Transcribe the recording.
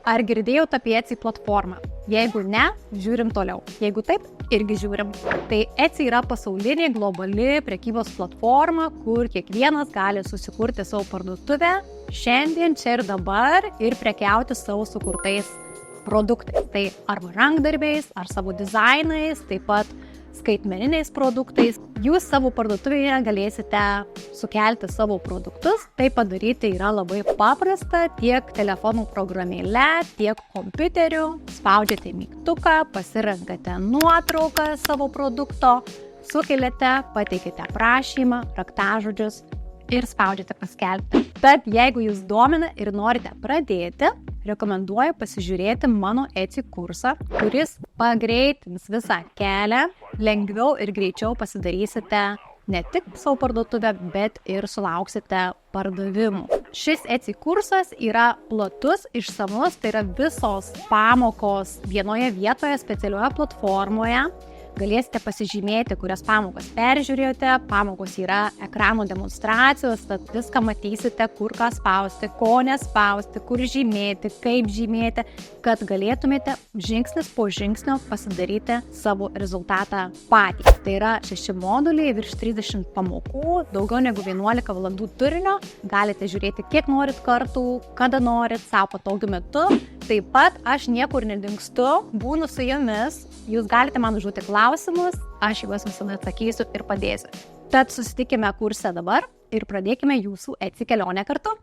Ar girdėjot apie Etsy platformą? Jeigu ne, žiūrim toliau. Jeigu taip, irgi žiūrim. Tai Etsy yra pasaulinė globali prekybos platforma, kur kiekvienas gali susikurti savo parduotuvę šiandien, čia ir dabar ir prekiauti savo sukurtais produktais. Tai arba rankdarbiais, ar savo dizainais, taip pat skaitmeniniais produktais. Jūs savo parduotuvėje galėsite sukelti savo produktus. Tai padaryti yra labai paprasta tiek telefonų programėle, tiek kompiuteriu. Spaudžiate mygtuką, pasirenkate nuotrauką savo produkto, sukeliate, pateikite prašymą, raktažodžius ir spaudžiate paskelbti. Tad jeigu jūs domina ir norite pradėti, rekomenduoju pasižiūrėti mano Etsy kursą, kuris pagreitins visą kelią, lengviau ir greičiau pasidarysite ne tik savo parduotuvę, bet ir sulauksite pardavimų. Šis Etsy kursas yra platus, išsamus, tai yra visos pamokos vienoje vietoje, specialioje platformoje. Galėsite pasižymėti, kurias pamokas peržiūrėjote, pamokos yra ekrano demonstracijos, tad viską matysite, kur ką spausti, ko nespausti, kur žymėti, kaip žymėti, kad galėtumėte žingsnis po žingsnio pasidaryti savo rezultatą patys. Tai yra 6 moduliai, virš 30 pamokų, daugiau negu 11 valandų turinio, galite žiūrėti kiek norit kartų, kada norit, savo patogiu metu. Taip pat aš niekur nedingstu, būnu su jumis, jūs galite man užduoti klausimus, aš juos visada atsakysiu ir padėsiu. Tad susitikime kurse dabar ir pradėkime jūsų Etsy kelionę kartu.